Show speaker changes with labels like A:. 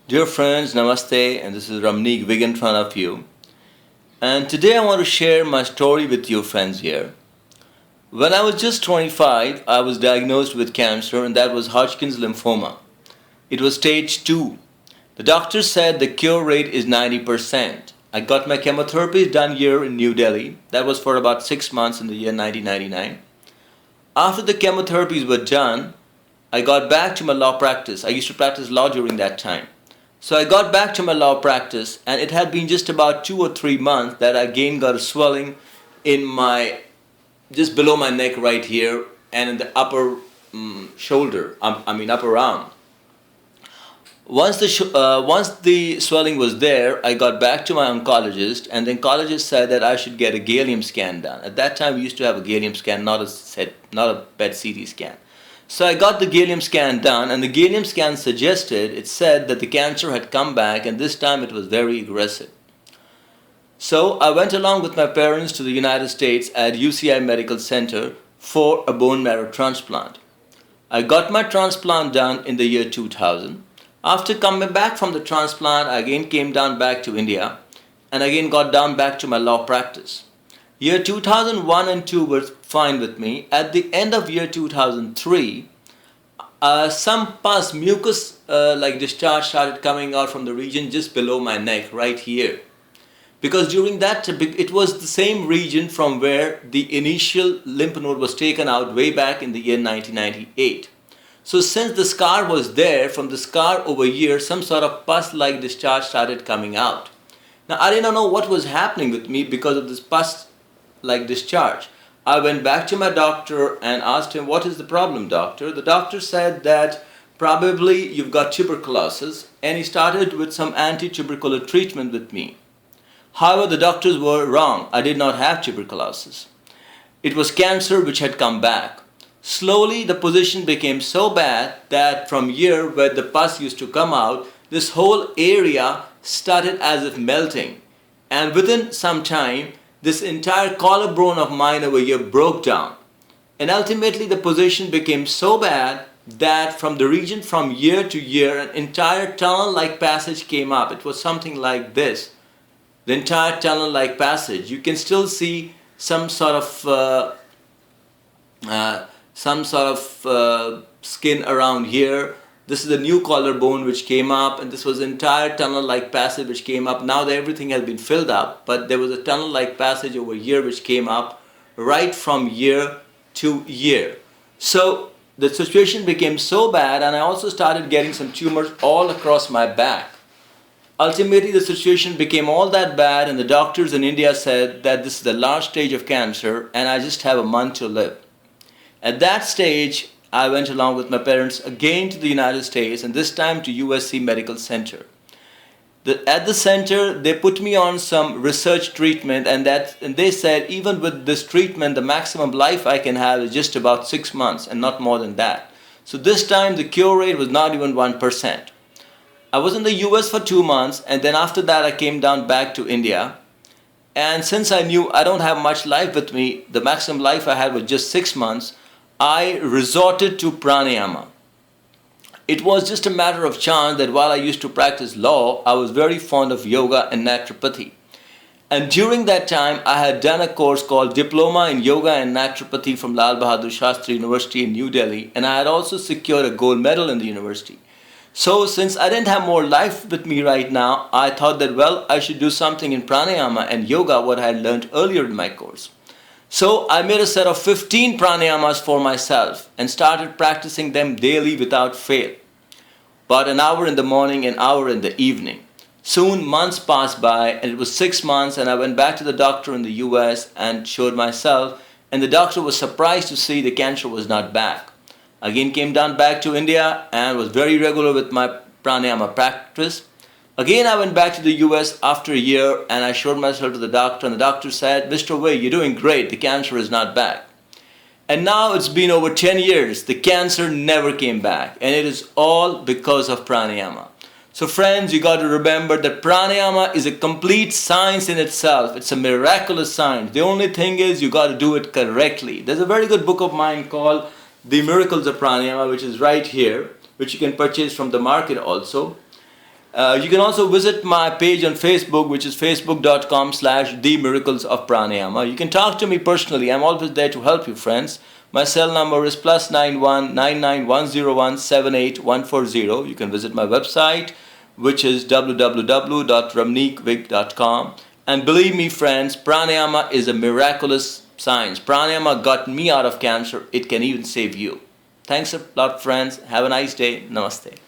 A: Dear friends, Namaste, and this is RAMNEEK WIG in front of you. And today I want to share my story with you friends here. When I was just 25, I was diagnosed with cancer, and that was Hodgkin's lymphoma. It was stage 2. The doctor said the cure rate is 90%. I got my chemotherapy done here in New Delhi. That was for about 6 months in the year 1999. After the chemotherapies were done, I got back to my law practice. I used to practice law during that time. So I got back to my law practice, and it had been just about 2 or 3 months that I again got a swelling in my, just below my neck right here, and in the upper shoulder, upper arm. Once the swelling was there, I got back to my oncologist, and the oncologist said that I should get a gallium scan done. At that time, we used to have a gallium scan, not a PET CT scan. So I got the gallium scan done, and the gallium scan it said that the cancer had come back, and this time it was very aggressive. So I went along with my parents to the United States at UCI Medical Center for a bone marrow transplant. I got my transplant done in the year 2000. After coming back from the transplant, I again came down back to India, and again got down back to my law practice. Year 2001 and 2 were fine with me. At the end of year 2003, some pus mucus like discharge started coming out from the region just below my neck, right here. Because during that, it was the same region from where the initial lymph node was taken out way back in the year 1998. So since the scar was there, from the scar over here, some sort of pus-like discharge started coming out. Now, I did not know what was happening with me because of this pus-like discharge. I went back to my doctor and asked him, "What is the problem, doctor?" The doctor said that probably you've got tuberculosis, and he started with some anti-tubercular treatment with me. However, the doctors were wrong. I did not have tuberculosis. It was cancer which had come back. Slowly, the position became so bad that from here where the pus used to come out, this whole area started as if melting. And within some time, this entire collarbone of mine over here broke down. And ultimately, the position became so bad that from the region from year to year, an entire tunnel-like passage came up. It was something like this. The entire tunnel-like passage. You can still see some sort of skin around here. This is the new collarbone which came up, and this was the entire tunnel-like passage which came up. Now that everything has been filled up, but there was a tunnel-like passage over here which came up right from year to year. So the situation became so bad, and I also started getting some tumors all across my back. Ultimately, the situation became all that bad, and the doctors in India said that this is the last stage of cancer, and I just have a month to live. At that stage, I went along with my parents again to the United States, and this time to USC Medical Center. At the center, they put me on some research treatment, and they said even with this treatment, the maximum life I can have is just about 6 months and not more than that. So this time, the cure rate was not even 1%. I was in the US for 2 months, and then after that, I came down back to India. And since I knew I don't have much life with me, the maximum life I had was just 6 months, I resorted to pranayama. It was just a matter of chance that while I used to practice law, I was very fond of yoga and naturopathy. And during that time, I had done a course called Diploma in Yoga and Naturopathy from Lal Bahadur Shastri University in New Delhi, and I had also secured a gold medal in the university. So since I didn't have more life with me right now, I thought that, well, I should do something in pranayama and yoga, what I had learned earlier in my course. So I made a set of 15 pranayamas for myself and started practicing them daily without fail. About an hour in the morning, an hour in the evening. Soon months passed by, and it was 6 months, and I went back to the doctor in the US and showed myself, and the doctor was surprised to see the cancer was not back. Again came down back to India and was very regular with my pranayama practice. Again, I went back to the US after a year, and I showed myself to the doctor, and the doctor said, "Mr. Wei, you're doing great. The cancer is not back." And now it's been over 10 years. The cancer never came back, and it is all because of pranayama. So friends, you got to remember that pranayama is a complete science in itself. It's a miraculous science. The only thing is you got to do it correctly. There's a very good book of mine called The Miracles of Pranayama, which is right here, which you can purchase from the market also. You can also visit my page on Facebook, which is facebook.com/The Miracles of Pranayama. You can talk to me personally. I'm always there to help you, friends. My cell number is +91 You can visit my website, which is www.ramneekwig.com. And believe me, friends, pranayama is a miraculous science. Pranayama got me out of cancer. It can even save you. Thanks a lot, friends. Have a nice day. Namaste.